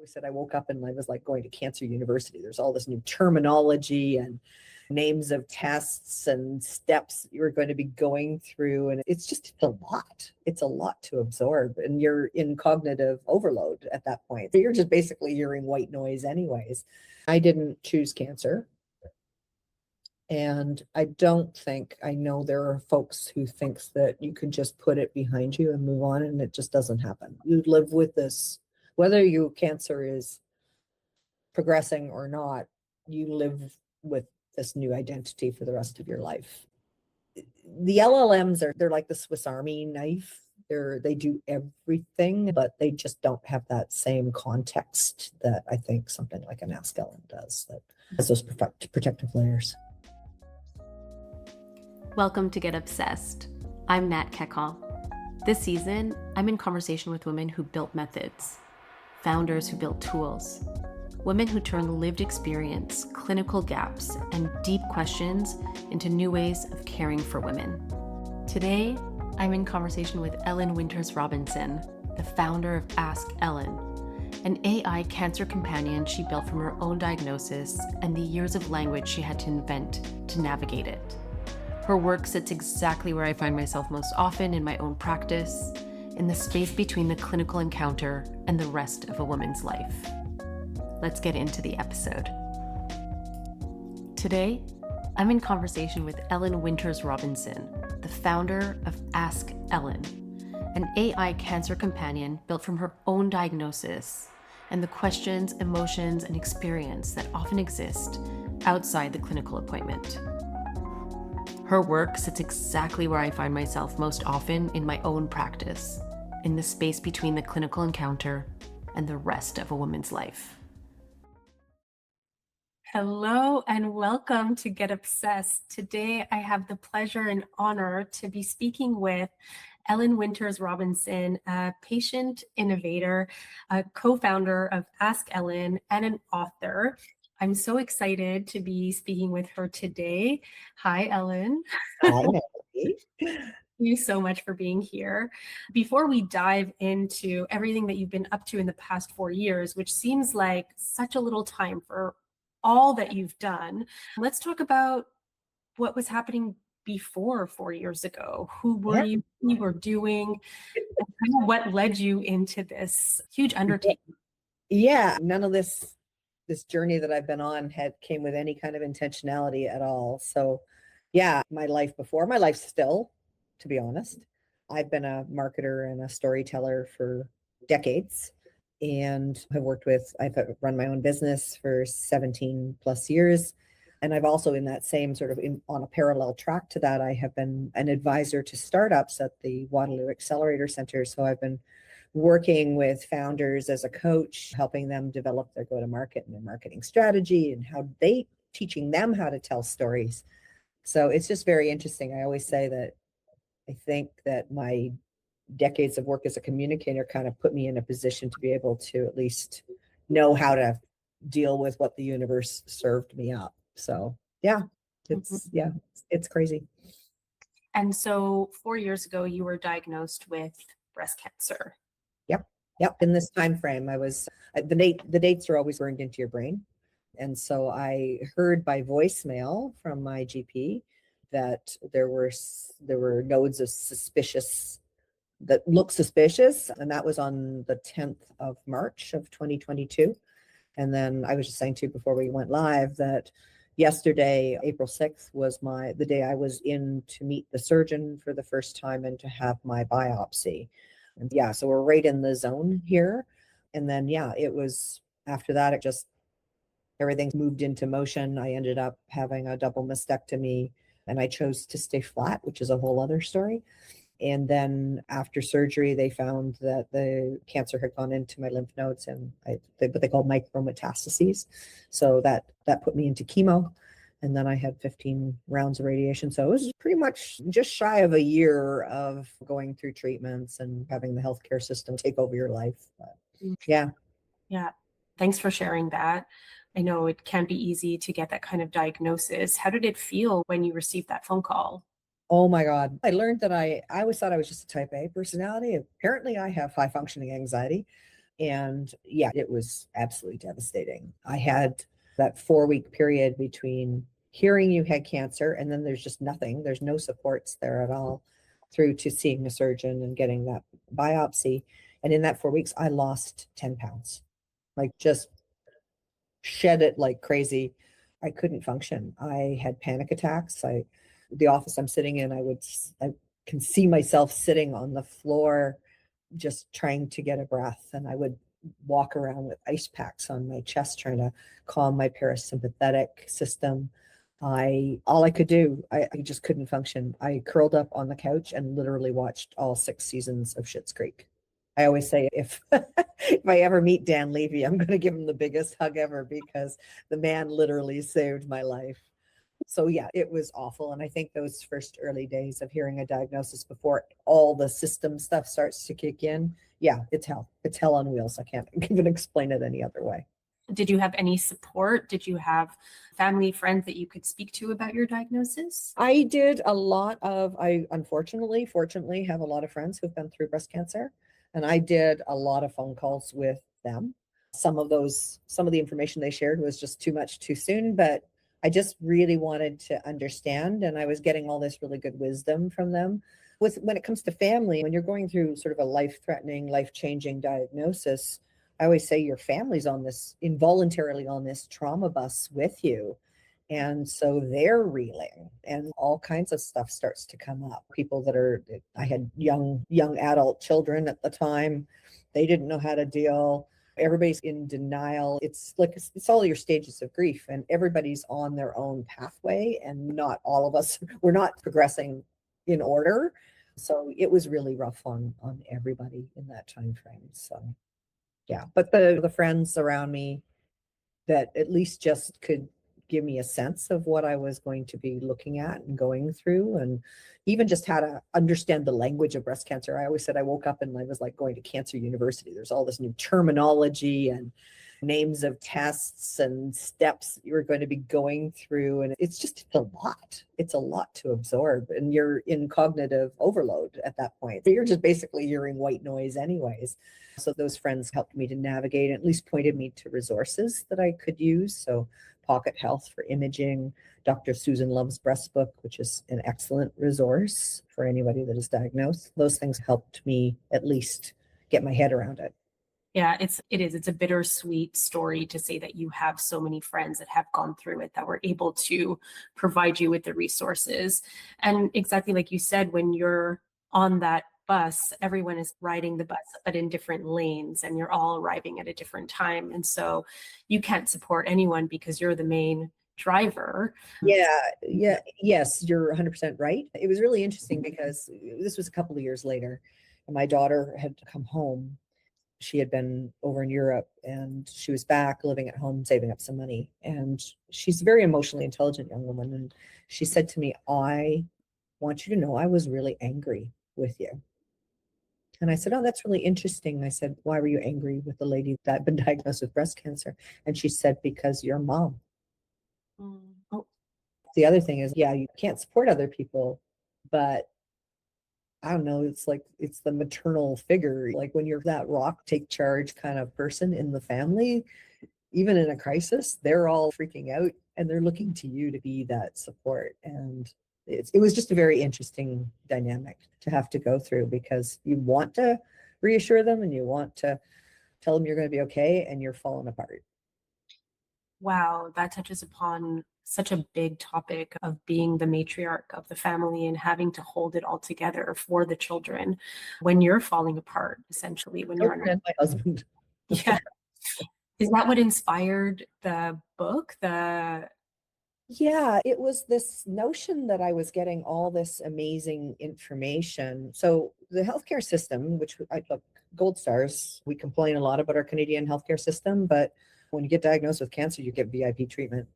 always said I woke up and I was like going to Cancer University. There's all this new terminology and names of tests and steps you're going to be going through. And it's just a lot. It's a lot to absorb. And you're in cognitive overload at that point. You're just basically hearing white noise anyways. I didn't choose cancer. And I know there are folks who thinks that you can just put it behind you and move on, and it just doesn't happen. You live with this, whether your cancer is progressing or not, you live with this new identity for the rest of your life. The LLMs they're like the Swiss Army knife. They do everything, but they just don't have that same context that I think something like an Ask Ellyn does, that has those protective layers. Welcome to Get Obsessed. I'm Nat Kekal. This season, I'm in conversation with women who built methods, founders who built tools, women who turn lived experience, clinical gaps, and deep questions into new ways of caring for women. Today, I'm in conversation with Ellyn Winters Robinson, the founder of Ask Ellyn, an AI cancer companion she built from her own diagnosis and the years of language she had to invent to navigate it. Her work sits exactly where I find myself most often in my own practice, in the space between the clinical encounter and the rest of a woman's life. Let's get into the episode. Today, I'm in conversation with Ellyn Winters Robinson, the founder of Ask Ellyn, an AI cancer companion built from her own diagnosis and the questions, emotions, and experience that often exist outside the clinical appointment. Her work sits exactly where I find myself most often in my own practice, in the space between the clinical encounter and the rest of a woman's life. Hello and welcome to Get Obsessed. Today I have the pleasure and honor to be speaking with Ellyn Winters Robinson, a patient innovator, a co-founder of Ask Ellyn, and an author. I'm so excited to be speaking with her today. Hi, Ellyn. Hi, Natalie. Thank you so much for being here. Before we dive into everything that you've been up to in the past 4 years, which seems like such a little time for all that you've done, let's talk about what was happening before 4 years ago. Who were you were doing, and kind of what led you into this huge undertaking? Yeah, none of this journey that I've been on came with any kind of intentionality at all. So yeah, my life still, to be honest. I've been a marketer and a storyteller for decades, and I've run my own business for 17 plus years. And I've also, in that same on a parallel track to that, I have been an advisor to startups at the Waterloo Accelerator Center. So I've been working with founders as a coach, helping them develop their go-to-market and their marketing strategy, and teaching them how to tell stories. So it's just very interesting. I always say that I think that my decades of work as a communicator kind of put me in a position to be able to at least know how to deal with what the universe served me up. So yeah, it's crazy. And so 4 years ago, you were diagnosed with breast cancer. Yep. In this time frame, the dates are always burned into your brain. And so I heard by voicemail from my GP that there were nodes that looked suspicious. And that was on the 10th of March of 2022. And then I was just saying to you before we went live that yesterday, April 6th, was the day I was in to meet the surgeon for the first time and to have my biopsy. And yeah, so we're right in the zone here. And then, it was after that, everything moved into motion. I ended up having a double mastectomy, and I chose to stay flat, which is a whole other story. And then after surgery, they found that the cancer had gone into my lymph nodes and what they call micrometastases. So that put me into chemo. And then I had 15 rounds of radiation. So it was pretty much just shy of a year of going through treatments and having the healthcare system take over your life. But yeah. Yeah. Thanks for sharing that. I know it can be easy to get that kind of diagnosis. How did it feel when you received that phone call? Oh my God. I learned that I always thought I was just a type A personality. Apparently I have high functioning anxiety. And yeah, it was absolutely devastating. I had that 4 week period between hearing you had cancer and then there's just nothing. There's no supports there at all through to seeing a surgeon and getting that biopsy. And in that 4 weeks, I lost 10 pounds, like just shed it like crazy. I couldn't function. I had panic attacks. The office I'm sitting in, I can see myself sitting on the floor just trying to get a breath. And I would walk around with ice packs on my chest, trying to calm my parasympathetic system. All I could do, I just couldn't function. I curled up on the couch and literally watched all 6 seasons of Schitt's Creek. I always say if if I ever meet Dan Levy, I'm going to give him the biggest hug ever because the man literally saved my life. So yeah, it was awful. And I think those first early days of hearing a diagnosis before all the system stuff starts to kick in, yeah, it's hell. It's hell on wheels. I can't even explain it any other way. Did you have any support? Did you have family, friends that you could speak to about your diagnosis? I did a lot of, I unfortunately, fortunately, have a lot of friends who've been through breast cancer. And I did a lot of phone calls with them. Some of the information they shared was just too much too soon, but I just really wanted to understand. And I was getting all this really good wisdom from them. When it comes to family, when you're going through sort of a life-threatening, life-changing diagnosis, I always say your family's on this involuntarily on this trauma bus with you. And so they're reeling and all kinds of stuff starts to come up. I had young adult children at the time. They didn't know how to deal. Everybody's in denial. It's like, it's all your stages of grief and everybody's on their own pathway and not all of us, we're not progressing in order. So it was really rough on everybody in that time frame. So yeah, but the friends around me that at least just could give me a sense of what I was going to be looking at and going through, and even just how to understand the language of breast cancer. I always said I woke up and I was like going to cancer university. There's all this new terminology and names of tests and steps you're going to be going through. And it's a lot. It's a lot to absorb. And you're in cognitive overload at that point. You're just basically hearing white noise anyways. So those friends helped me to navigate and at least pointed me to resources that I could use. So Pocket Health for imaging, Dr. Susan Love's breast book, which is an excellent resource for anybody that is diagnosed. Those things helped me at least get my head around it. Yeah, it's a bittersweet story to say that you have so many friends that have gone through it that were able to provide you with the resources. And exactly like you said, when you're on that bus, everyone is riding the bus, but in different lanes, and you're all arriving at a different time. And so you can't support anyone because you're the main driver. Yes, you're 100% right. It was really interesting because this was a couple of years later, and my daughter had come home. She had been over in Europe and she was back living at home, saving up some money. And she's a very emotionally intelligent young woman. And she said to me, I want you to know I was really angry with you. And I said, oh, that's really interesting. I said, why were you angry with the lady that had been diagnosed with breast cancer? And she said, because you're mom. Oh, The other thing is, yeah, you can't support other people, but I don't know, it's like it's the maternal figure. Like when you're that rock, take charge kind of person in the family, even in a crisis, they're all freaking out and they're looking to you to be that support. And it was just a very interesting dynamic to have to go through because you want to reassure them and you want to tell them you're going to be okay and you're falling apart. wow, that touches upon such a big topic of being the matriarch of the family and having to hold it all together for the children when you're falling apart, essentially, when you're And my husband. yeah. Is that what inspired the book? Yeah, it was this notion that I was getting all this amazing information. So the healthcare system, which I took gold stars, we complain a lot about our Canadian healthcare system, but when you get diagnosed with cancer, you get VIP treatment.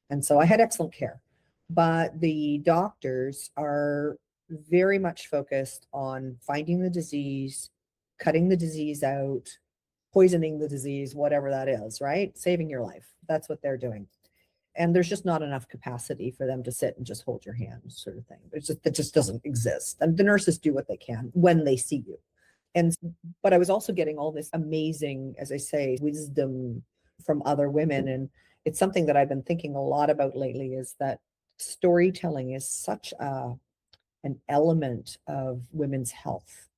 And so I had excellent care. But the doctors are very much focused on finding the disease, cutting the disease out, poisoning the disease, whatever that is, right? Saving your life. That's what they're doing. And there's just not enough capacity for them to sit and just hold your hand, sort of thing. It just doesn't exist. And the nurses do what they can when they see you. And, but I was also getting all this amazing, as I say, wisdom from other women. And it's something that I've been thinking a lot about lately, is that storytelling is such an element of women's health,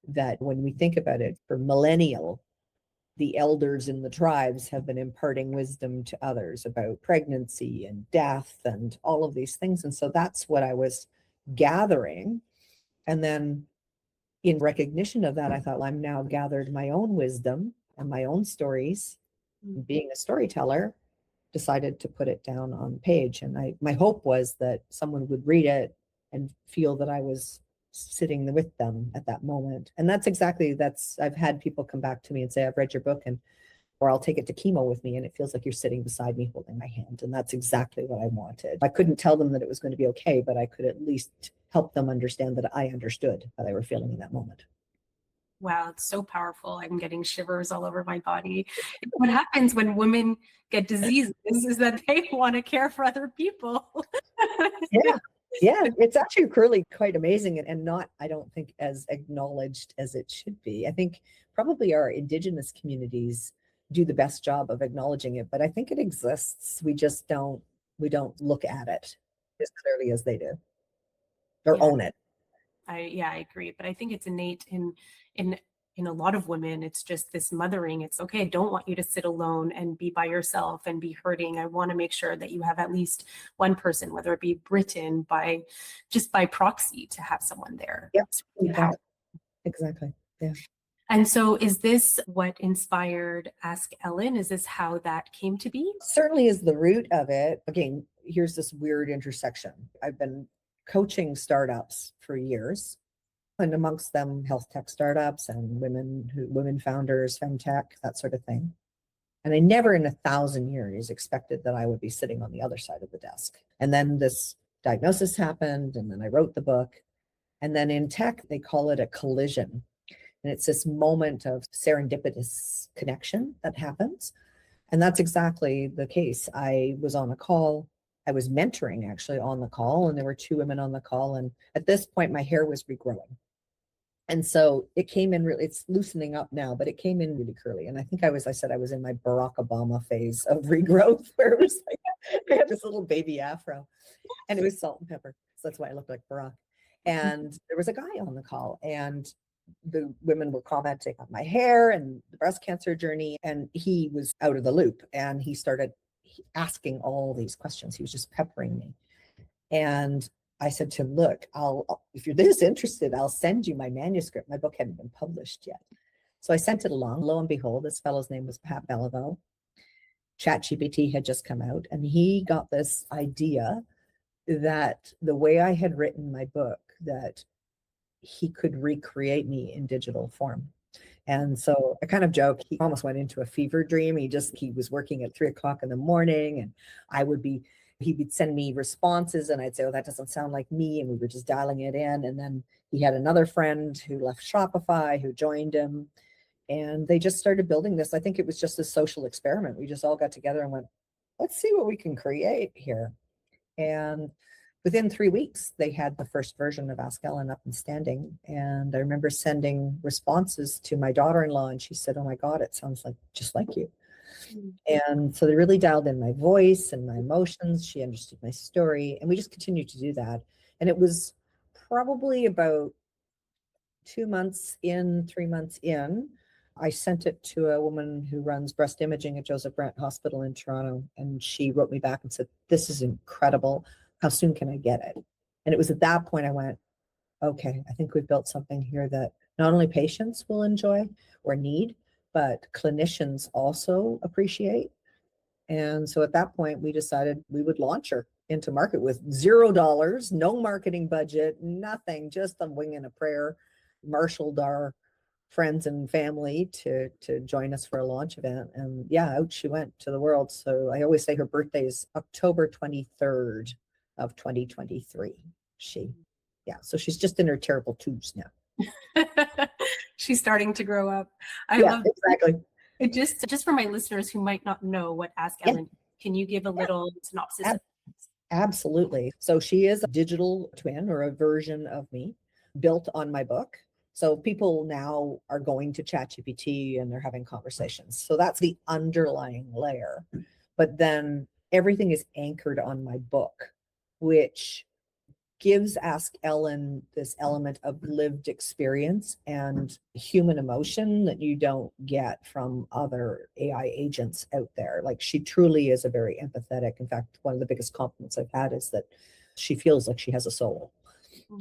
that when we think about it, for millennial, the elders in the tribes have been imparting wisdom to others about pregnancy and death and all of these things. And so that's what I was gathering. And then in recognition of that, I thought, well, I'm now gathered my own wisdom and my own stories. Being a storyteller, decided to put it down on page. And my hope was that someone would read it and feel that I was sitting with them at that moment. And I've had people come back to me and say, I've read your book, and or I'll take it to chemo with me, and it feels like you're sitting beside me holding my hand. And that's exactly what I wanted. I couldn't tell them that it was going to be okay, but I could at least help them understand that I understood what they were feeling in that moment. Wow, it's so powerful. I'm getting shivers all over my body. What happens when women get diseases is that they want to care for other people. Yeah, it's actually really quite amazing, and not, I don't think, as acknowledged as it should be. I think probably our Indigenous communities do the best job of acknowledging it, but I think it exists. We don't look at it as clearly as they do, or own it. I agree, but I think it's innate in a lot of women. It's just this mothering. It's okay. I don't want you to sit alone and be by yourself and be hurting. I want to make sure that you have at least one person, whether it be written by proxy, to have someone there. Yep, exactly. Yeah. And so is this what inspired Ask Ellyn? Is this how that came to be? Certainly is the root of it. Again, here's this weird intersection. I've been coaching startups for years, and amongst them health tech startups and women founders, femtech, that sort of thing. And I never in 1,000 years expected that I would be sitting on the other side of the desk. And then this diagnosis happened, and then I wrote the book. And then in tech, they call it a collision. And it's this moment of serendipitous connection that happens. And that's exactly the case. I was on a call. I was mentoring actually on the call, and there were 2 women on the call. And at this point, my hair was regrowing. And so it came in really, it's loosening up now, but it came in really curly. And I think I said I was in my Barack Obama phase of regrowth, where it was like, I had this little baby afro, and it was salt and pepper. So that's why I looked like Barack. And there was a guy on the call, and the women were commenting on my hair and the breast cancer journey. And he was out of the loop, and he started asking all these questions. He was just peppering me. And I said to him, look, if you're this interested, I'll send you my manuscript. My book hadn't been published yet. So I sent it along. Lo and behold, this fellow's name was Pat Belleville. ChatGPT had just come out, and he got this idea that the way I had written my book, that he could recreate me in digital form. And so I kind of joke, he almost went into a fever dream. He was working at 3:00 in the morning, and he would send me responses, and I'd say, oh, that doesn't sound like me. And we were just dialing it in. And then he had another friend who left Shopify who joined him, and they just started building this. I think it was just a social experiment. We just all got together and went, let's see what we can create here. And within 3 weeks, they had the first version of Ask Ellyn up and standing. And I remember sending responses to my daughter-in-law, and she said, oh my God, it sounds like just like you. And so they really dialed in my voice and my emotions. She understood my story, and we just continued to do that. And it was probably about 2 months in, 3 months in, I sent it to a woman who runs breast imaging at Joseph Brant Hospital in Toronto. And she wrote me back and said, this is incredible. How soon can I get it? And it was at that point I went, okay, I think we've built something here that not only patients will enjoy or need, but clinicians also appreciate. And so at that point, we decided we would launch her into market with $0, no marketing budget, nothing, just a wing and a prayer. Marshaled our friends and family to join us for a launch event. And yeah, out she went to the world. So I always say her birthday is October 23rd of 2023. So she's just in her terrible twos now. She's starting to grow up. I love exactly. it. Just for my listeners who might not know what Ask Ellyn, can you give a little synopsis? Absolutely. So she is a digital twin, or a version of me, built on my book. So people now are going to ChatGPT and they're having conversations. So that's the underlying layer. But then everything is anchored on my book, which gives Ask Ellyn this element of lived experience and human emotion that you don't get from other AI agents out there. Like, she truly is a very empathetic. In fact, one of the biggest compliments I've had is that she feels like she has a soul.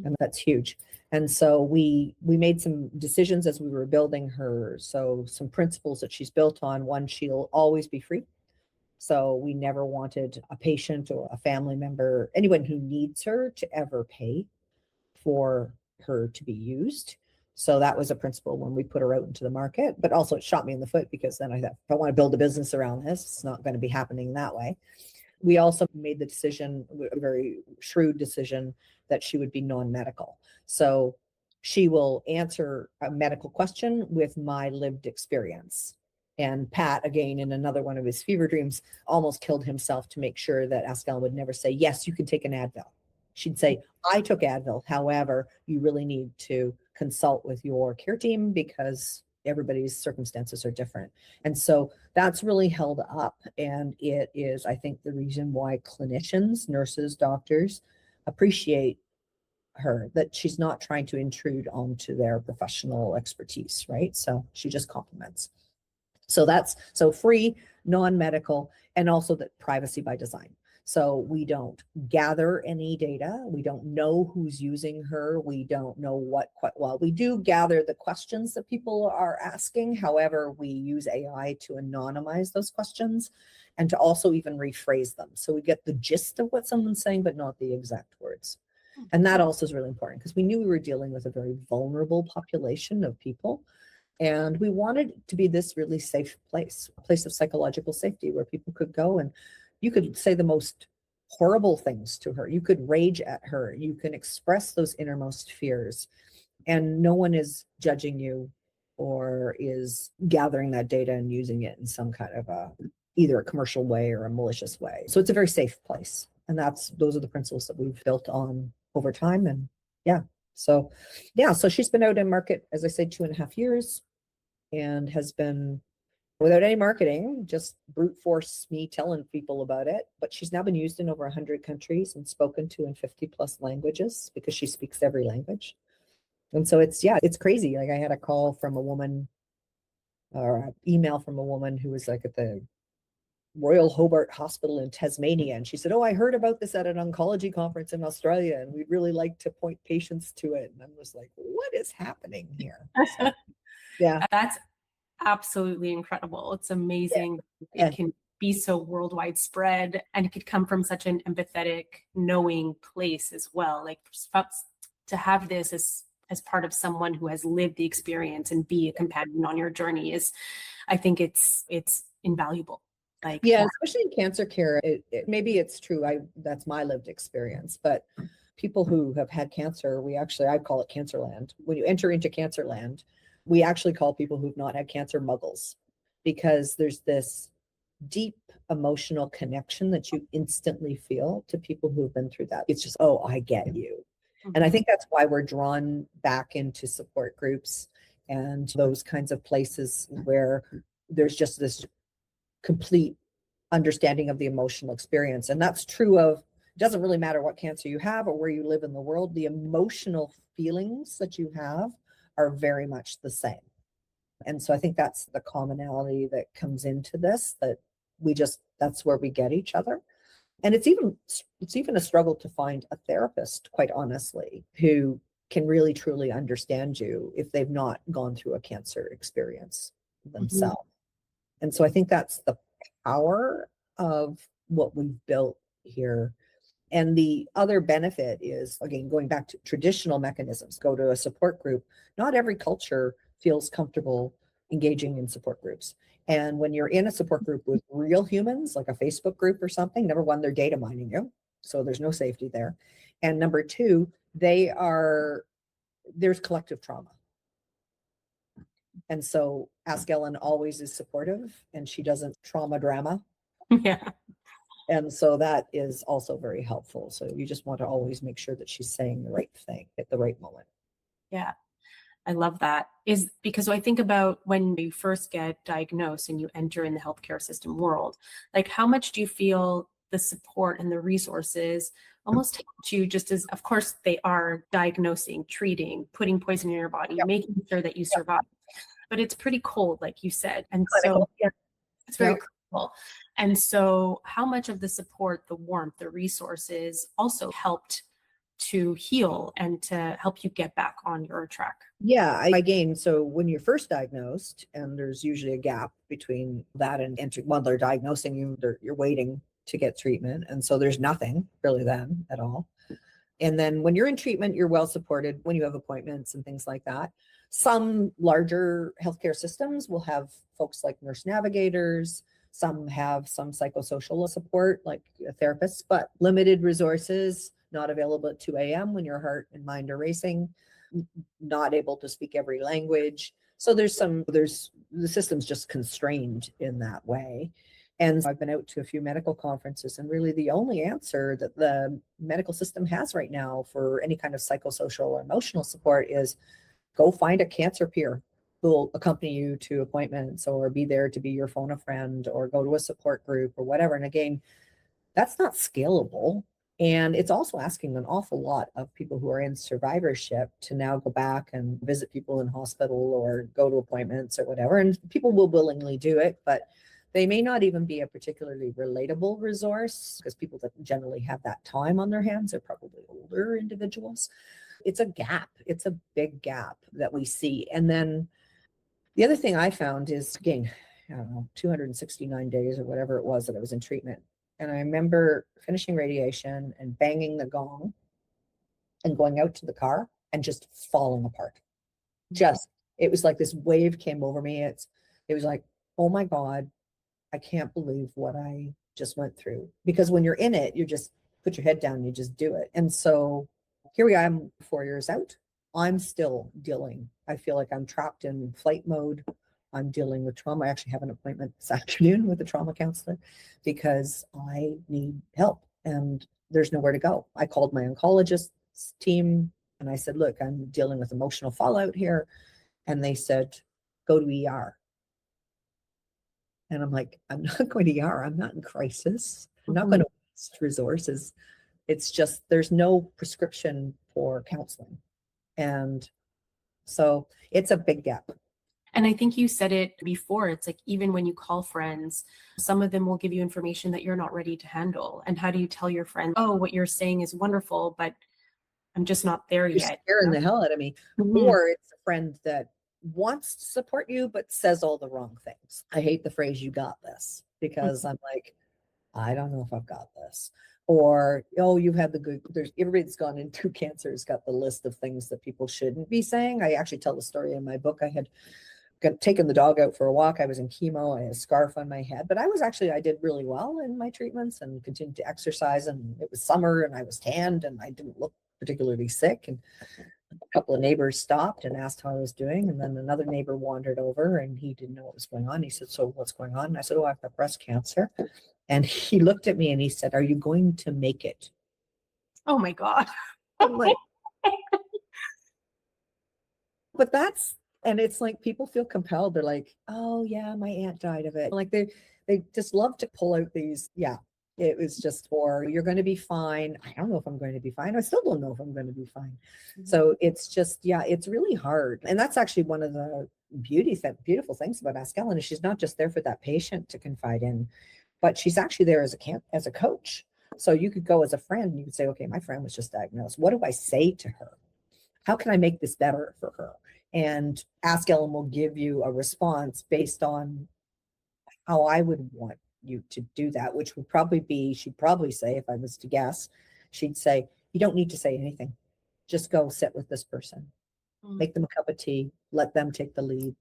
And that's huge. And so we made some decisions as we were building her. So some principles that she's built on. One, she'll always be free. So we never wanted a patient or a family member, anyone who needs her, to ever pay for her to be used. So that was a principle when we put her out into the market, but also it shot me in the foot, because then I thought, if I want to build a business around this, it's not going to be happening that way. We also made the decision, a very shrewd decision, that she would be non-medical. So she will answer a medical question with my lived experience. And Pat, again, in another one of his fever dreams, almost killed himself to make sure that Ask Ellyn would never say, yes, you can take an Advil. She'd say, I took Advil. However, you really need to consult with your care team because everybody's circumstances are different. And so that's really held up. And it is, I think, the reason why clinicians, nurses, doctors appreciate her, that she's not trying to intrude onto their professional expertise, right? So she just complements. So that's so free, non-medical, and also that privacy by design. So we don't gather any data. We don't know who's using her. We don't know what quite well. We do gather the questions that people are asking. However, we use AI to anonymize those questions and to also even rephrase them. So we get the gist of what someone's saying, but not the exact words. And that also is really important, because we knew we were dealing with a very vulnerable population of people. And we wanted it to be this really safe place, a place of psychological safety where people could go and you could say the most horrible things to her. You could rage at her. You can express those innermost fears. And no one is judging you or is gathering that data and using it in some kind of either a commercial way or a malicious way. So it's a very safe place. And those are the principles that we've built on over time. And so she's been out in market, as I said, 2.5 years, and has been without any marketing, just brute force me telling people about it. But she's now been used in over 100 countries and spoken to in 50 plus languages, because she speaks every language. And so it's crazy. Like, I had a call from a woman, or an email from a woman who was like at the Royal Hobart Hospital in Tasmania. And she said, oh, I heard about this at an oncology conference in Australia, and we'd really like to point patients to it. And I was like, what is happening here? So, yeah. That's absolutely incredible. It's amazing. Yeah. It can be so worldwide spread, and it could come from such an empathetic, knowing place as well. Like, to have this as part of someone who has lived the experience and be a companion on your journey I think it's invaluable. Like, yeah, especially in cancer care, maybe it's true. That's my lived experience, but people who have had cancer, I call it Cancerland. When you enter into Cancerland, we actually call people who've not had cancer muggles, because there's this deep emotional connection that you instantly feel to people who've been through that. It's just, oh, I get you. And I think that's why we're drawn back into support groups and those kinds of places where there's just this complete understanding of the emotional experience. And that's true of, it doesn't really matter what cancer you have or where you live in the world, the emotional feelings that you have are very much the same. And so I think that's the commonality that comes into this, that's where we get each other. And it's even a struggle to find a therapist, quite honestly, who can really truly understand you if they've not gone through a cancer experience themselves. And so I think that's the power of what we've built here. And the other benefit is, again, going back to traditional mechanisms, go to a support group. Not every culture feels comfortable engaging in support groups. And when you're in a support group with real humans, like a Facebook group or something, number one, they're data mining you. So there's no safety there. And number two, there's collective trauma. And so Ask Ellyn always is supportive, and she doesn't trauma drama. Yeah. And so that is also very helpful. So you just want to always make sure that she's saying the right thing at the right moment. Yeah. I love that. Is because I think about when you first get diagnosed and you enter in the healthcare system world, like how much do you feel the support and the resources almost helped you, just as, of course, they are diagnosing, treating, putting poison in your body, Yep. making sure that you Yep. survive. But it's pretty cold, like you said. And so Clinical. Yeah. it's very Yep. critical. And so how much of the support, the warmth, the resources also helped to heal and to help you get back on your track? Yeah, again, so when you're first diagnosed, and there's usually a gap between that and entering, while they're diagnosing you, you're waiting to get treatment. And so there's nothing really then at all. And then when you're in treatment, you're well supported when you have appointments and things like that. Some larger healthcare systems will have folks like nurse navigators. Some have some psychosocial support like therapists, but limited resources, not available at 2 a.m. when your heart and mind are racing, not able to speak every language. So there's the system's just constrained in that way. And I've been out to a few medical conferences, and really the only answer that the medical system has right now for any kind of psychosocial or emotional support is go find a cancer peer who will accompany you to appointments or be there to be your phone a friend or go to a support group or whatever. And again, that's not scalable. And it's also asking an awful lot of people who are in survivorship to now go back and visit people in hospital or go to appointments or whatever. And people will willingly do it, but they may not even be a particularly relatable resource, because people that generally have that time on their hands are probably older individuals. It's a gap. It's a big gap that we see. And then the other thing I found is, again, I don't know, 269 days or whatever it was that I was in treatment. And I remember finishing radiation and banging the gong and going out to the car and just falling apart. Just, it was like this wave came over me. It was like, oh my God, I can't believe what I just went through. Because when you're in it, you just put your head down, you just do it. And so here we are, I'm 4 years out. I'm still dealing. I feel like I'm trapped in flight mode. I'm dealing with trauma. I actually have an appointment this afternoon with a trauma counselor because I need help and there's nowhere to go. I called my oncologist team and I said, look, I'm dealing with emotional fallout here. And they said, go to ER. And I'm like, I'm not going to ER. I'm not in crisis. I'm not going to waste resources. It's just, there's no prescription for counseling. And so it's a big gap. And I think you said it before. It's like, even when you call friends, some of them will give you information that you're not ready to handle. And how do you tell your friend, oh, what you're saying is wonderful, but I'm just not there You're yet? scaring the hell out of me. Or it's a friend that wants to support you, but says all the wrong things. I hate the phrase, you got this, because I'm like, I don't know if I've got this. Or, oh, you've had the good, everybody that's gone into cancer has got the list of things that people shouldn't be saying. I actually tell the story in my book. I had taken the dog out for a walk. I was in chemo. I had a scarf on my head, but I did really well in my treatments and continued to exercise. And it was summer and I was tanned and I didn't look particularly sick. And a couple of neighbors stopped and asked how I was doing. And then another neighbor wandered over and he didn't know what was going on. He said, so what's going on? And I said, oh, I've got breast cancer. And he looked at me and he said, are you going to make it? Oh my God. I'm like, but and it's like people feel compelled. They're like, oh yeah, my aunt died of it. Like they just love to pull out these, yeah, it was just, or you're going to be fine. I don't know if I'm going to be fine. I still don't know if I'm going to be fine. So it's just, yeah, it's really hard. And that's actually one of the beautiful things about Ask Ellyn is she's not just there for that patient to confide in, but she's actually there as a coach. So you could go as a friend and you could say, okay, my friend was just diagnosed. What do I say to her? How can I make this better for her? And Ask Ellyn will give you a response based on how I would want you to do that, which would probably be, she'd probably say, if I was to guess, she'd say, you don't need to say anything. Just go sit with this person, make them a cup of tea, let them take the lead.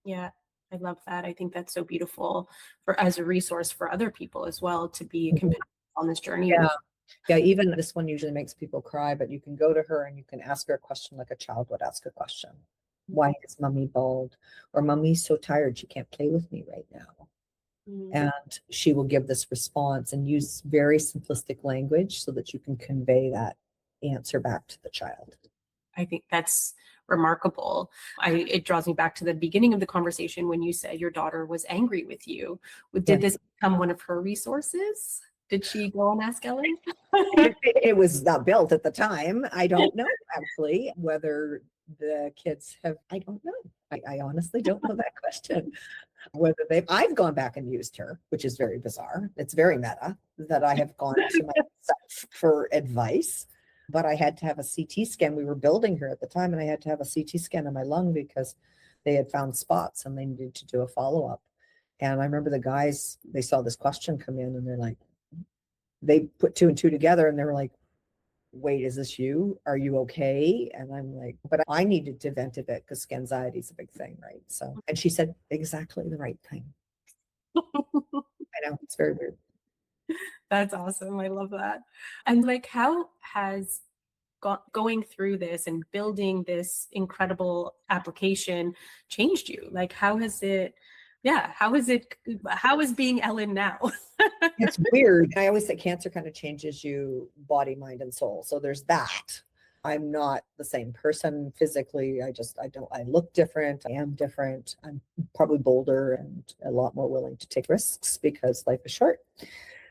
Yeah, I love that. I think that's so beautiful as a resource for other people as well, to be competitive on this journey. Yeah. Yeah, even this one usually makes people cry, but you can go to her and you can ask her a question like a child would ask a question. Why is mommy bald? Or mommy's so tired she can't play with me right now. And she will give this response and use very simplistic language so that you can convey that answer back to the child. I think that's remarkable. It draws me back to the beginning of the conversation when you said your daughter was angry with you. Did this become one of her resources? Did she go on Ask Ellyn? It was not built at the time. I don't know actually whether the kids have, I don't know. I honestly don't know that question. Whether I've gone back and used her, which is very bizarre. It's very meta that I have gone to myself for advice, but I had to have a CT scan. We were building her at the time, and I had to have a CT scan on my lung because they had found spots and they needed to do a follow-up. And I remember the guys, they saw this question come in and they're like, they put 2 and 2 together and they were like, wait, is this you? Are you okay? And I'm like, but I needed to vent a bit because anxiety is a big thing, right? So, and she said exactly the right thing. I know, it's very weird. That's awesome. I love that. And like, how has going through this and building this incredible application changed you? Like, how is being Ellyn now? It's weird. I always say cancer kind of changes you body, mind, and soul. So there's that. I'm not the same person physically. I look different. I am different. I'm probably bolder and a lot more willing to take risks because life is short.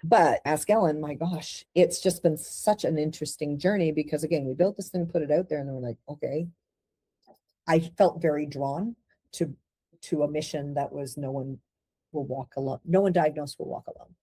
But Ask Ellyn, my gosh, it's just been such an interesting journey because again, we built this thing, put it out there, and then we're like, okay. I felt very drawn to a mission that was no one will walk alone. No one diagnosed will walk alone.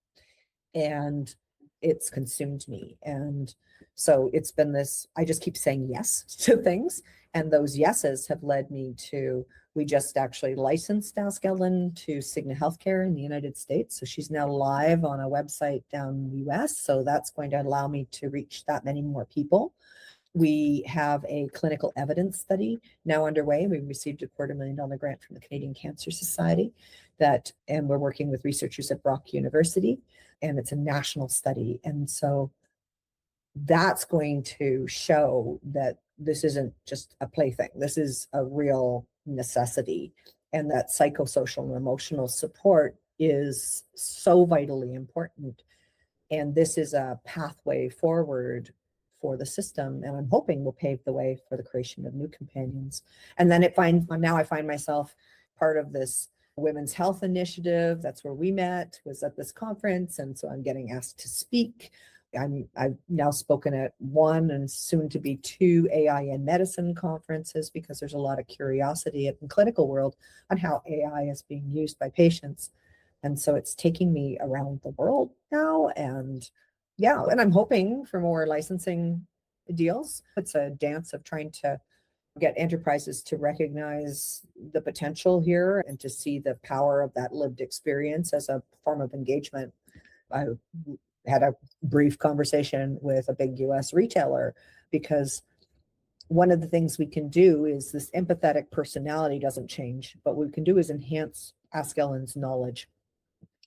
And it's consumed me. And so it's been this, I just keep saying yes to things. And those yeses have led me to, we just actually licensed Ask Ellyn to Cigna Healthcare in the United States. So she's now live on a website down in the US. So that's going to allow me to reach that many more people. We have a clinical evidence study now underway. We received a $250,000 grant from the Canadian Cancer Society and we're working with researchers at Brock University, and it's a national study. And so that's going to show that this isn't just a plaything. This is a real necessity, and that psychosocial and emotional support is so vitally important. And this is a pathway forward for the system, and I'm hoping will pave the way for the creation of new companions. And then now I find myself part of this women's health initiative. That's where we met, was at this conference, and so I'm getting asked to speak. I've now spoken at 1 and soon to be 2 AI and medicine conferences because there's a lot of curiosity in the clinical world on how AI is being used by patients. And so it's taking me around the world now, and I'm hoping for more licensing deals. It's a dance of trying to get enterprises to recognize the potential here and to see the power of that lived experience as a form of engagement. I had a brief conversation with a big US retailer because one of the things we can do is this empathetic personality doesn't change, but what we can do is enhance Ask Ellyn's knowledge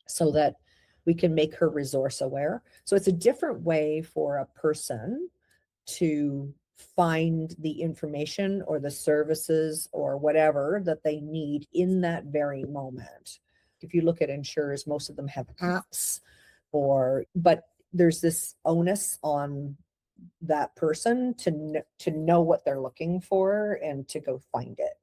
so that we can make her resource aware. So it's a different way for a person to find the information or the services or whatever that they need in that very moment. If you look at insurers, most of them have apps, but there's this onus on that person to know what they're looking for and to go find it.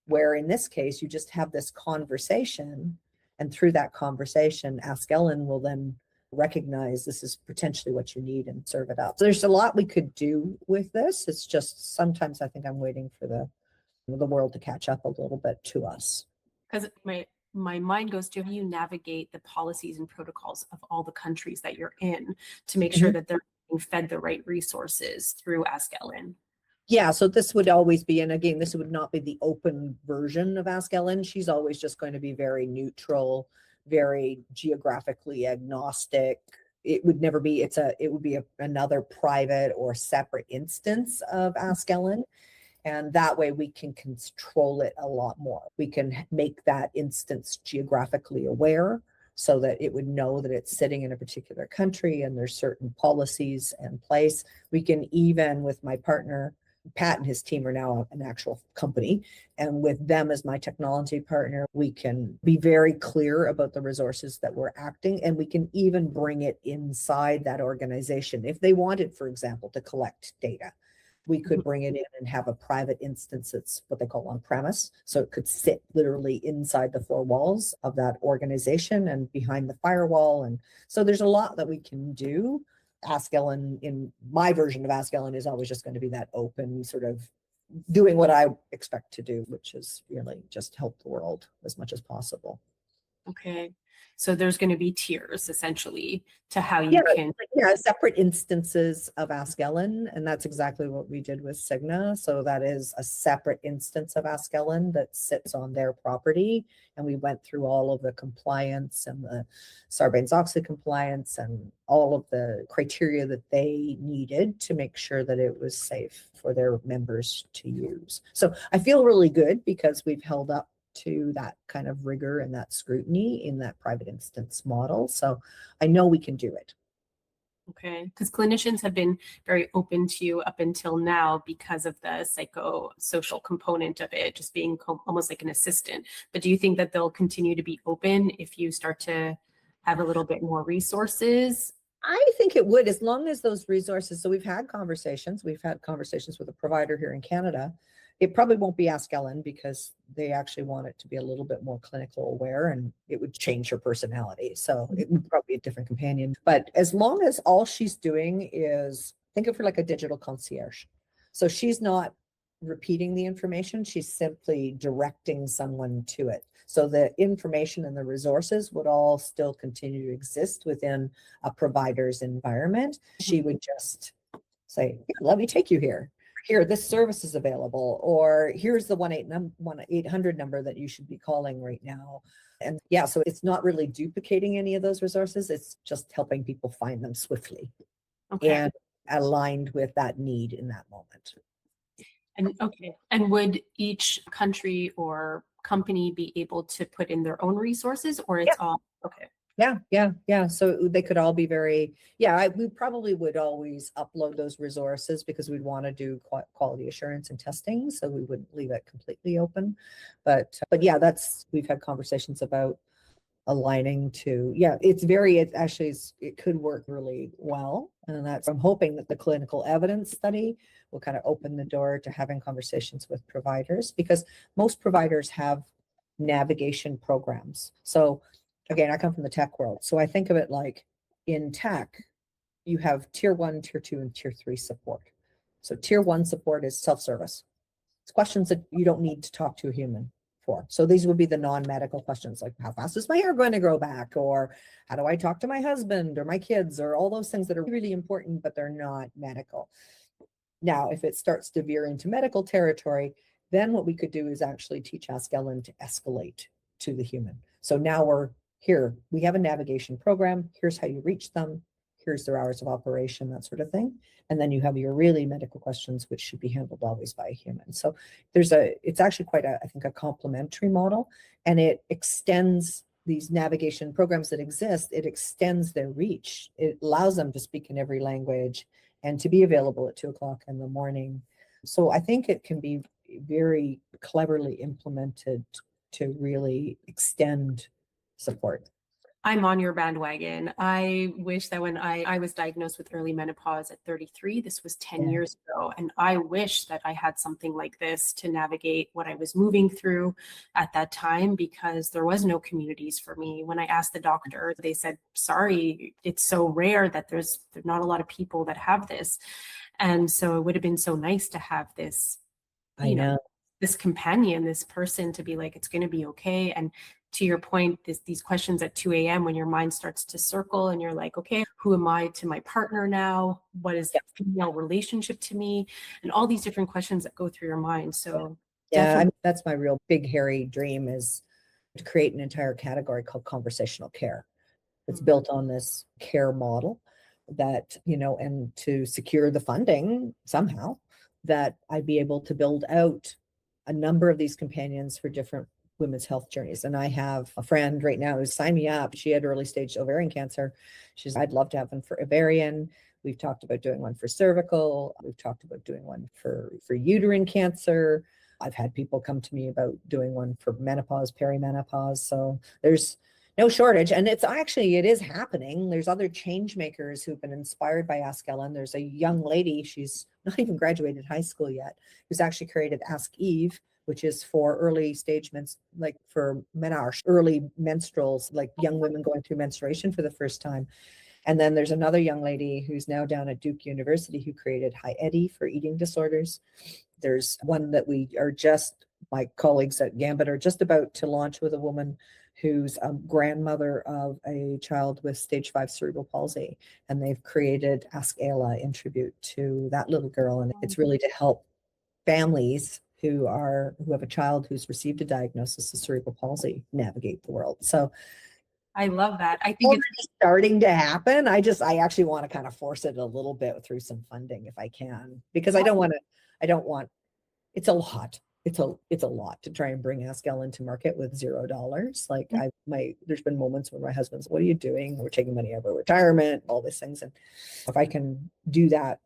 Where in this case, you just have this conversation, and through that conversation, Ask Ellyn will then recognize this is potentially what you need and serve it up. So there's a lot we could do with this. It's just sometimes I think I'm waiting for the world to catch up a little bit to us. Because my mind goes to how you navigate the policies and protocols of all the countries that you're in to make sure that they're being fed the right resources through Ask Ellyn. Yeah, so this would always be, and again, this would not be the open version of Ask Ellyn. She's always just going to be very neutral, very geographically agnostic. It would never be, it would be another private or separate instance of Ask Ellyn. And that way we can control it a lot more. We can make that instance geographically aware so that it would know that it's sitting in a particular country and there's certain policies in place. We can even, with my partner, Pat and his team are now an actual company. And with them as my technology partner, we can be very clear about the resources that we're acting, and we can even bring it inside that organization. If they wanted, for example, to collect data, we could bring it in and have a private instance. It's what they call on premise. So it could sit literally inside the four walls of that organization and behind the firewall. And so there's a lot that we can do. Ask Ellyn, in my version of Ask Ellyn, is always just going to be that open sort of doing what I expect to do, which is really just help the world as much as possible. Okay. So there's going to be tiers essentially to how you can. Yeah, separate instances of Ask Ellyn. And that's exactly what we did with Cigna. So that is a separate instance of Ask Ellyn that sits on their property. And we went through all of the compliance and the Sarbanes-Oxley compliance and all of the criteria that they needed to make sure that it was safe for their members to use. So I feel really good because we've held up to that kind of rigor and that scrutiny in that private instance model. So I know we can do it. Okay, because clinicians have been very open to you up until now because of the psychosocial component of it, just being almost like an assistant. But do you think that they'll continue to be open if you start to have a little bit more resources? I think it would, as long as those resources. So we've had conversations with a provider here in Canada. It probably won't be Ask Ellyn because they actually want it to be a little bit more clinical aware, and it would change her personality. So it would probably be a different companion. But as long as all she's doing is, think of her like a digital concierge. So she's not repeating the information, she's simply directing someone to it. So the information and the resources would all still continue to exist within a provider's environment. She would just say, let me take you here. Here, this service is available, or here's the 1-800 number that you should be calling right now. And yeah, so it's not really duplicating any of those resources. It's just helping people find them swiftly and aligned with that need in that moment. And would each country or company be able to put in their own resources, or it's all okay? Yeah. So they could all be we probably would always upload those resources because we'd want to do quality assurance and testing. So we wouldn't leave it completely open. But yeah, we've had conversations about aligning to, it could work really well. And I'm hoping that the clinical evidence study will kind of open the door to having conversations with providers, because most providers have navigation programs. So again, I come from the tech world. So I think of it like in tech, you have tier 1, tier 2, and tier 3 support. So tier 1 support is self-service. It's questions that you don't need to talk to a human for. So these would be the non-medical questions, like how fast is my hair going to grow back? Or how do I talk to my husband or my kids, or all those things that are really important, but they're not medical. Now, if it starts to veer into medical territory, then what we could do is actually teach Ask Ellyn to escalate to the human. So now we have a navigation program. Here's how you reach them. Here's their hours of operation, that sort of thing. And then you have your really medical questions, which should be handled always by a human. So it's actually quite I think a complementary model, and it extends these navigation programs that exist. It extends their reach. It allows them to speak in every language and to be available at 2:00 in the morning. So I think it can be very cleverly implemented to really extend support. I'm on your bandwagon. I wish that when I was diagnosed with early menopause at 33, this was 10 years ago. And I wish that I had something like this to navigate what I was moving through at that time, because there was no communities for me. When I asked the doctor, they said, sorry, it's so rare that there's not a lot of people that have this. And so it would have been so nice to have this, this companion, this person to be like, it's going to be okay. And to your point, these questions at 2 a.m. when your mind starts to circle and you're like, okay, who am I to my partner now? What is the female relationship to me? And all these different questions that go through your mind. So that's my real big, hairy dream, is to create an entire category called conversational care. It's built on this care model that, and to secure the funding somehow, that I'd be able to build out a number of these companions for different women's health journeys. And I have a friend right now who's signed me up. She had early stage ovarian cancer. I'd love to have one for ovarian. We've talked about doing one for cervical. We've talked about doing one for uterine cancer. I've had people come to me about doing one for menopause, perimenopause. So there's No shortage. And it is happening. There's other change makers who've been inspired by Ask Ellyn. There's a young lady, she's not even graduated high school yet, who's actually created Ask Eve, which is for early stage like for menarche, early menstruals, like young women going through menstruation for the first time. And then there's another young lady who's now down at Duke University who created Hi Eddie for eating disorders. There's one that my colleagues at Gambit are just about to launch with a woman who's a grandmother of a child with stage 5 cerebral palsy. And they've created Ask Ellyn in tribute to that little girl. And it's really to help families who have a child who's received a diagnosis of cerebral palsy navigate the world. So I love that. I think it's starting to happen. I actually want to kind of force it a little bit through some funding if I can, because it's a lot. It's a lot to try and bring Ask Ellyn to market with $0. Like there's been moments when my husband's, what are you doing? We're taking money out of our retirement, all these things. And if I can do that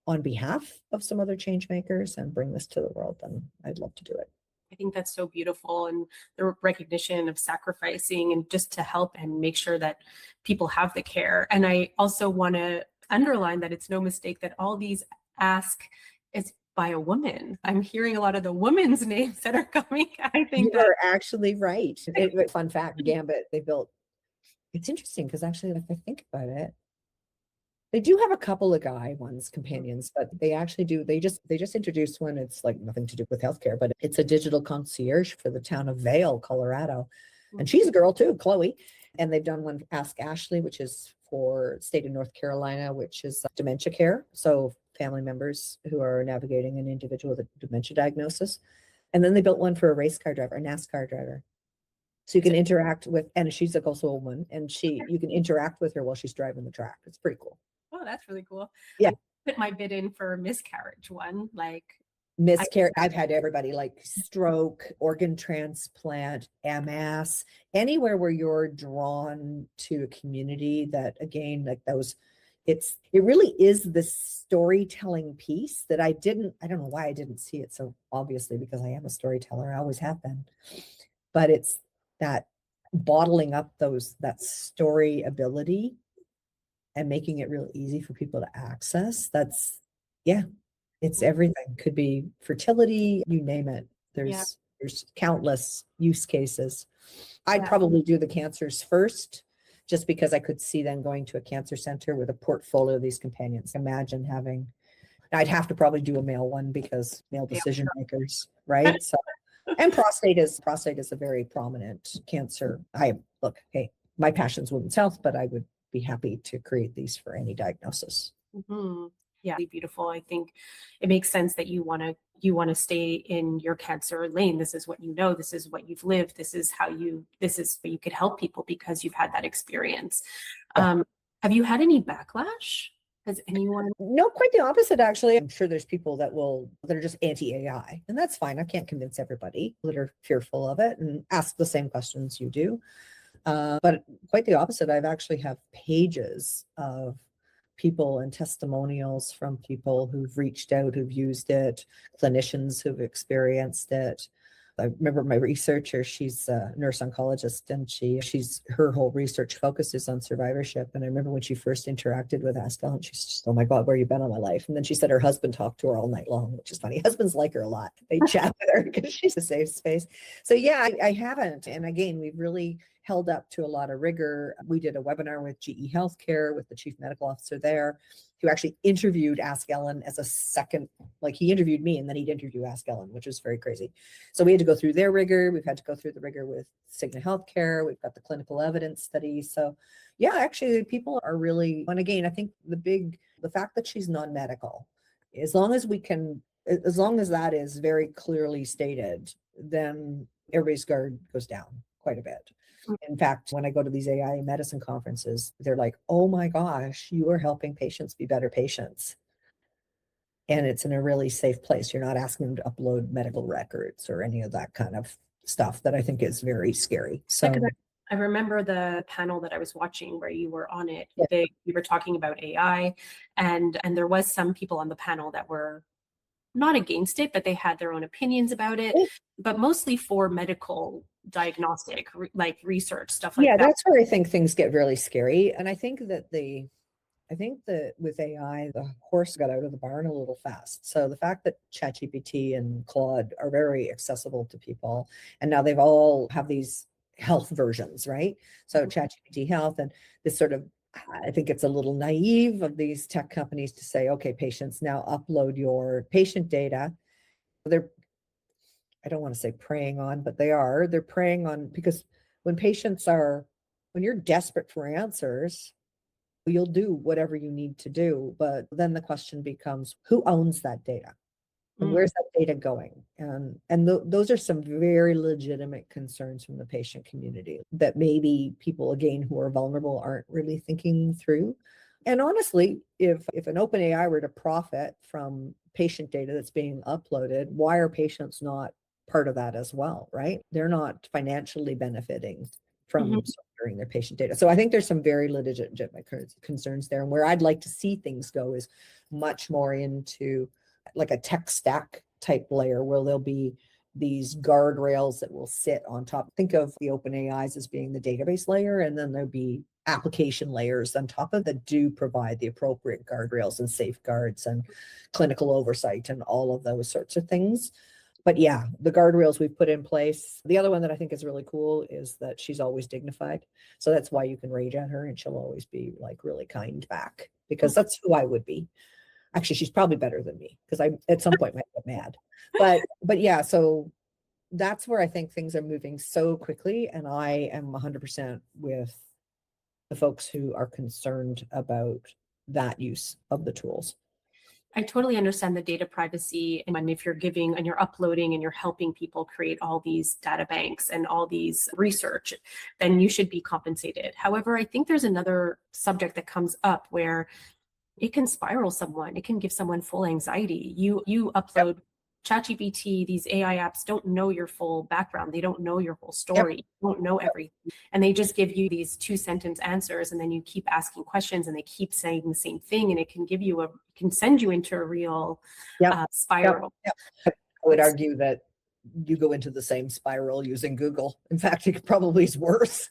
on behalf of some other change makers and bring this to the world, then I'd love to do it. I think that's so beautiful, and the recognition of sacrificing and just to help and make sure that people have the care. And I also want to underline that it's no mistake that all these ask is by a woman. I'm hearing a lot of the women's names that are coming. I think you're actually right. Fun fact, Gambit, it's interesting because actually, if I think about it, they do have a couple of guy ones, companions, but they just introduced one. It's like nothing to do with healthcare, but it's a digital concierge for the town of Vail, Colorado. And she's a girl too, Chloe. And they've done one, Ask Ashley, which is for state of North Carolina, which is dementia care. So family members who are navigating an individual with a dementia diagnosis. And then they built one for a race car driver, a NASCAR driver. So you can interact with, and she's also a woman, and you can interact with her while she's driving the track. It's pretty cool. Oh, that's really cool. Yeah. I put my bid in for miscarriage one, like miscarriage. I've had everybody, like stroke, organ transplant, MS, anywhere where you're drawn to a community that, again, like those, it really is this storytelling piece that I don't know why I didn't see it so obviously, because I am a storyteller. I always have been. But it's that bottling up that story ability and making it real easy for people to access. It's everything. Could be fertility, you name it. There's countless use cases. I'd probably do the cancers first, just because I could see them going to a cancer center with a portfolio of these companions. Imagine I'd have to probably do a male one because male decision makers, right? So, and prostate is a very prominent cancer. Hey, my passion's women's health, but I would be happy to create these for any diagnosis. Mm-hmm. Yeah, beautiful. I think it makes sense that you want to stay in your cancer lane. This is what you know. This is what you've lived. This is what you could help people because you've had that experience. Have you had any backlash? Has anyone? No, quite the opposite, actually. I'm sure there's people that are just anti-AI, and that's fine. I can't convince everybody that are fearful of it and ask the same questions you do. But quite the opposite. I've actually have pages of people and testimonials from people who've reached out, who've used it, clinicians who've experienced it. I remember my researcher, she's a nurse oncologist, and her whole research focuses on survivorship. And I remember when she first interacted with Ask Ellyn, she's just, oh my God, where you been all my life? And then she said her husband talked to her all night long, which is funny. Husbands like her a lot. They chat with her because she's a safe space. So yeah, I haven't. And again, we've really held up to a lot of rigor. We did a webinar with GE Healthcare with the chief medical officer there, who actually interviewed Ask Ellyn as a second, like he interviewed me and then he'd interview Ask Ellyn, which was very crazy. So we had to go through their rigor. We've had to go through the rigor with Cigna Healthcare. We've got the clinical evidence studies. So yeah, actually people are really, and again, I think the fact that she's non-medical, as long as that is very clearly stated, then everybody's guard goes down quite a bit. In fact, when I go to these AI medicine conferences, they're like, oh my gosh, you are helping patients be better patients. And it's in a really safe place. You're not asking them to upload medical records or any of that kind of stuff that I think is very scary. So I remember the panel that I was watching where you were on it. Yeah. You were talking about AI, and there was some people on the panel that were not against it, but they had their own opinions about it, but mostly for medical diagnostic, like research, stuff like Yeah, that. that's where I think things get really scary. And I think that with AI, the horse got out of the barn a little fast. So the fact that ChatGPT and Claude are very accessible to people, and now they've all have these health versions, right? So ChatGPT Health, and this sort of, I think it's a little naive of these tech companies to say, okay, patients, now upload your patient data. They're, I don't want to say preying on, but they're preying on, because when when you're desperate for answers, you'll do whatever you need to do. But then the question becomes, who owns that data? And where's that data going? And those are some very legitimate concerns from the patient community that maybe people, again, who are vulnerable aren't really thinking through. And honestly, if an open AI were to profit from patient data that's being uploaded, why are patients not part of that as well, right? They're not financially benefiting from storing their patient data. So I think there's some very legitimate concerns there. And where I'd like to see things go is much more into like a tech stack type layer, where there'll be these guardrails that will sit on top. Think of the open AIs as being the database layer, and then there'll be application layers on top of that do provide the appropriate guardrails and safeguards and clinical oversight and all of those sorts of things. But yeah, the guardrails we've put in place. The other one that I think is really cool is that she's always dignified. So that's why you can rage at her and she'll always be like really kind back, because that's who I would be. Actually, she's probably better than me, because I at some point might get mad. But yeah, so that's where I think things are moving so quickly. And I am 100% with the folks who are concerned about that use of the tools. I totally understand the data privacy. And if you're giving and you're uploading and you're helping people create all these data banks and all these research, then you should be compensated. However, I think there's another subject that comes up where it can spiral someone. It can give someone full anxiety. You upload ChatGPT, these AI apps don't know your full background. They don't know your whole story. They don't know everything. And they just give you these 2-sentence answers, and then you keep asking questions and they keep saying the same thing, and it can send you into a real spiral. I would argue that you go into the same spiral using Google. In fact, it probably is worse.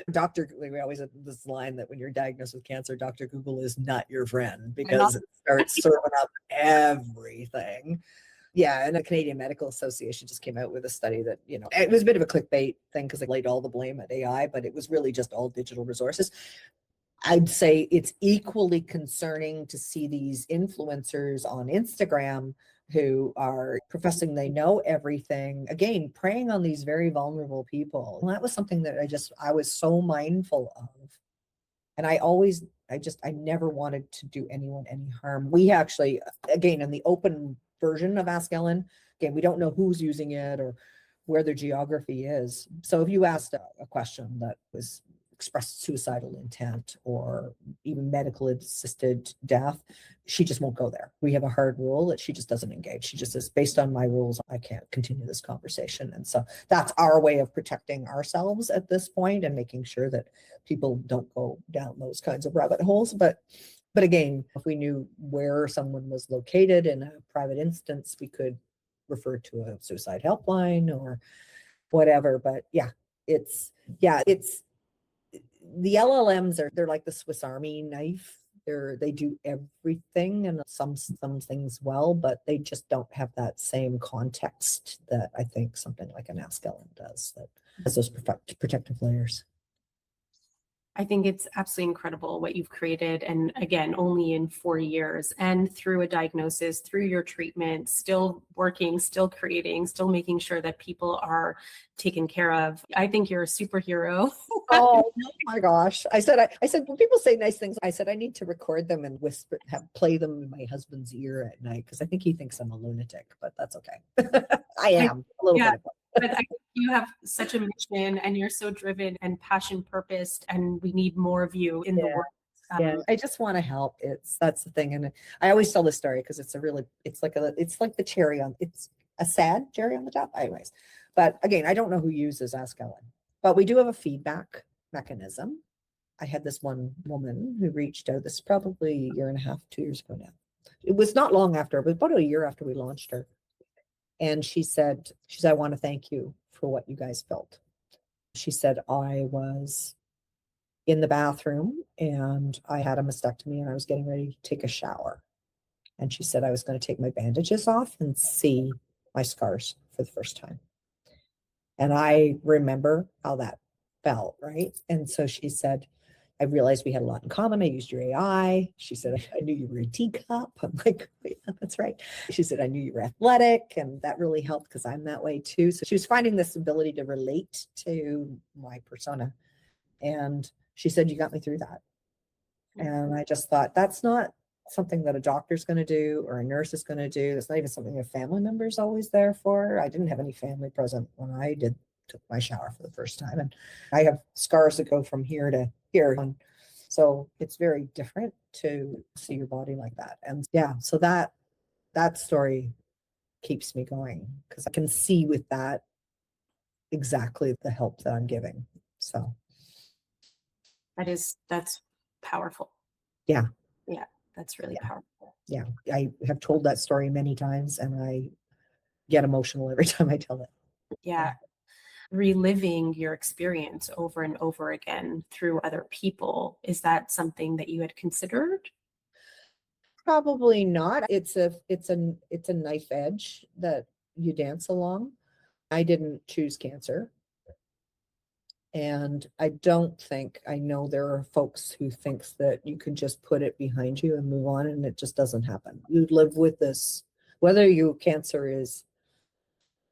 We always have this line that when you're diagnosed with cancer, Dr. Google is not your friend, because it starts serving up everything. Yeah, and the Canadian Medical Association just came out with a study that, it was a bit of a clickbait thing because they laid all the blame at AI, but it was really just all digital resources. I'd say it's equally concerning to see these influencers on Instagram who are professing they know everything, again, preying on these very vulnerable people. And that was something that I was so mindful of. And I never wanted to do anyone any harm. We actually, again, in the open version of Ask Ellyn, again, we don't know who's using it or where their geography is. So if you asked a question that was expressed suicidal intent or even medical assisted death, she just won't go there. We have a hard rule that she just doesn't engage. She just says, based on my rules, I can't continue this conversation. And so that's our way of protecting ourselves at this point and making sure that people don't go down those kinds of rabbit holes. But again, if we knew where someone was located in a private instance, we could refer to a suicide helpline or whatever. But it's the LLMs they're like the Swiss Army knife. They do everything and some things well, but they just don't have that same context that I think something like an Ask Ellyn does, that has those protective layers. I think it's absolutely incredible what you've created. And again, only in 4 years, and through a diagnosis, through your treatment, still working, still creating, still making sure that people are taken care of. I think you're a superhero. Oh my gosh. I said, when people say nice things, I said, I need to record them and play them in my husband's ear at night, because I think he thinks I'm a lunatic, but that's okay. I am a little bit of But I think you have such a mission and you're so driven and passion purposed, and we need more of you in the world. I just want to help. That's the thing. And I always tell this story because it's like the cherry it's a sad cherry on the top. Anyways, but again, I don't know who uses Ask Ellyn, but we do have a feedback mechanism. I had this one woman who reached out, this is probably 1.5, 2 years ago now. It was not long after, it was about a year after we launched her. And she said, I want to thank you for what you guys felt. She said, I was in the bathroom and I had a mastectomy and I was getting ready to take a shower. And she said, I was going to take my bandages off and see my scars for the first time. And I remember how that felt, right? And so she said, I realized we had a lot in common. I used your AI. She said, I knew you were a teacup. I'm like, oh, yeah, that's right. She said, I knew you were athletic. And that really helped because I'm that way too. So she was finding this ability to relate to my persona. And she said, you got me through that. And I just thought, that's not something that a doctor's going to do or a nurse is going to do. It's not even something a family member is always there for. I didn't have any family present when I took my shower for the first time. And I have scars that go from here to here. And so it's very different to see your body like that. And yeah, so that story keeps me going because I can see with that exactly the help that I'm giving. So that's powerful. yeah. Yeah, that's really powerful. Yeah. I have told that story many times and I get emotional every time I tell it. Yeah. Reliving your experience over and over again through other people, is that something that you had considered? Probably not. It's a knife edge that you dance along. I didn't choose cancer. And I know there are folks who thinks that you can just put it behind you and move on, and it just doesn't happen. You live with this, whether your cancer is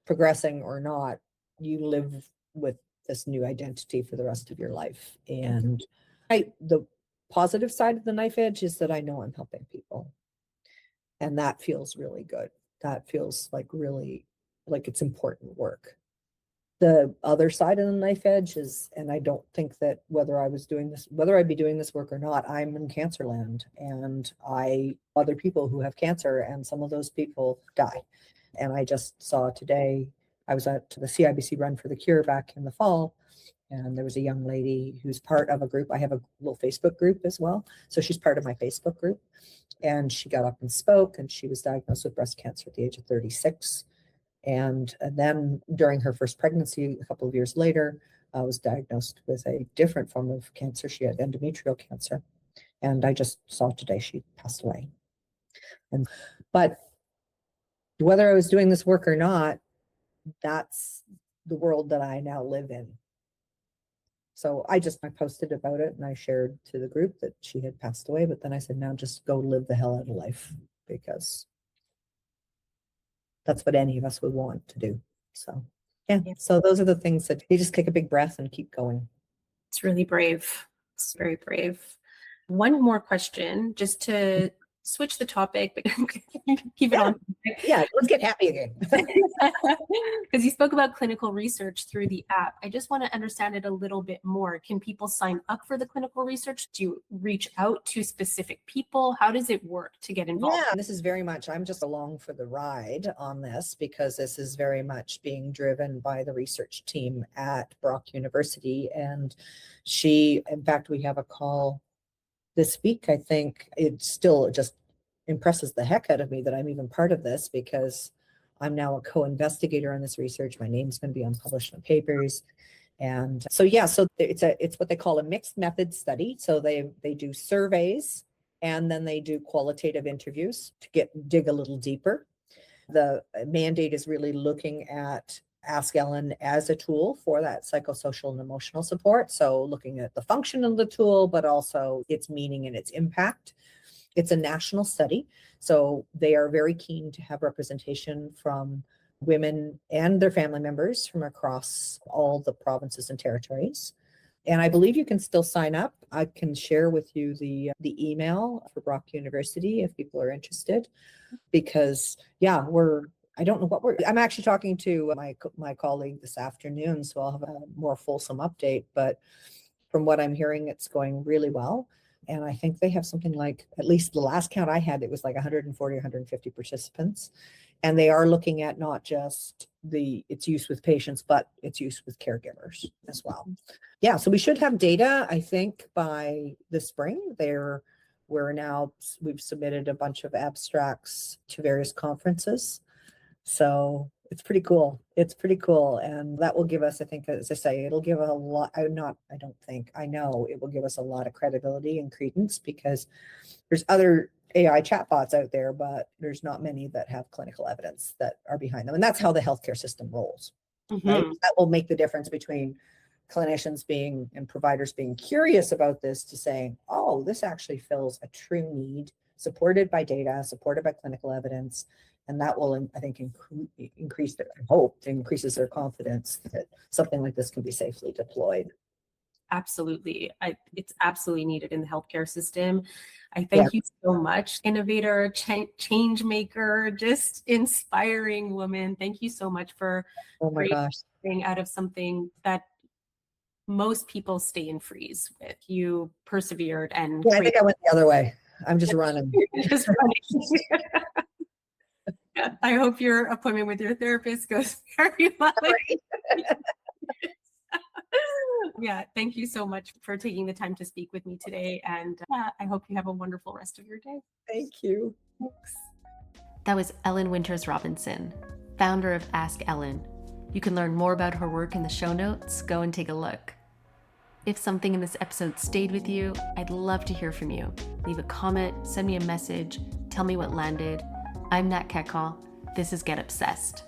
progressing or not, you live with this new identity for the rest of your life. And the positive side of the knife edge is that I know I'm helping people. And that feels really good. That feels like really like it's important work. The other side of the knife edge is, and I don't think that whether I'd be doing this work or not, I'm in cancer land and other people who have cancer and some of those people die. And I just saw today, I was at the CIBC Run for the Cure back in the fall, and there was a young lady who's part of a group. I have a little Facebook group as well. So she's part of my Facebook group. And she got up and spoke, and she was diagnosed with breast cancer at the age of 36. And then during her first pregnancy, a couple of years later, was diagnosed with a different form of cancer. She had endometrial cancer. And I just saw today she passed away. But whether I was doing this work or not, that's the world that I now live in. So I posted about it and I shared to the group that she had passed away. But then I said, now just go live the hell out of life, because that's what any of us would want to do. So yeah. So those are the things that you just take a big breath and keep going. It's really brave. It's very brave. One more question, just to switch the topic, but keep it on. Yeah, let's get happy again. Because you spoke about clinical research through the app. I just want to understand it a little bit more. Can people sign up for the clinical research? Do you reach out to specific people? How does it work to get involved? Yeah, this is very much, I'm just along for the ride on this, because this is very much being driven by the research team at Brock University. And in fact, we have a call this week. I think it still just impresses the heck out of me that I'm even part of this, because I'm now a co-investigator on this research. My name's going to be unpublished in papers. And so, yeah, so it's what they call a mixed method study. So they do surveys and then they do qualitative interviews to dig a little deeper. The mandate is really looking at Ask Ellyn as a tool for that psychosocial and emotional support. So looking at the function of the tool, but also its meaning and its impact. It's a national study, so they are very keen to have representation from women and their family members from across all the provinces and territories. And I believe you can still sign up. I can share with you the email for Brock University if people are interested, because yeah, I don't know what I'm actually talking to my colleague this afternoon, so I'll have a more fulsome update. But from what I'm hearing, it's going really well. And I think they have something like, at least the last count I had, it was like 140, 150 participants. And they are looking at not just its use with patients, but its use with caregivers as well. Yeah, so we should have data, I think, by the spring. We've submitted a bunch of abstracts to various conferences. So It's pretty cool. It's pretty cool. And that will give us, I think, as I say, it'll give a lot, I don't think, I know it will give us a lot of credibility and credence, because there's other AI chatbots out there, but there's not many that have clinical evidence that are behind them. And that's how the healthcare system rolls, right? That will make the difference between clinicians being and providers being curious about this to saying, oh, this actually fills a true need, supported by data, supported by clinical evidence. And that will, I think, increase their hope, increases their confidence that something like this can be safely deployed. Absolutely. It's absolutely needed in the healthcare system. I thank you so much, innovator, change maker, just inspiring woman. Thank you so much for creating out of something that most people stay and freeze with. You persevered and I think I went the other way. I'm just running. Just running. I hope your appointment with your therapist goes very well. Yeah, thank you so much for taking the time to speak with me today. And I hope you have a wonderful rest of your day. Thank you. Thanks. That was Ellyn Winters Robinson, founder of Ask Ellyn. You can learn more about her work in the show notes. Go and take a look. If something in this episode stayed with you, I'd love to hear from you. Leave a comment, send me a message, tell me what landed. I'm Nat Kekal. This is Get Obsessed.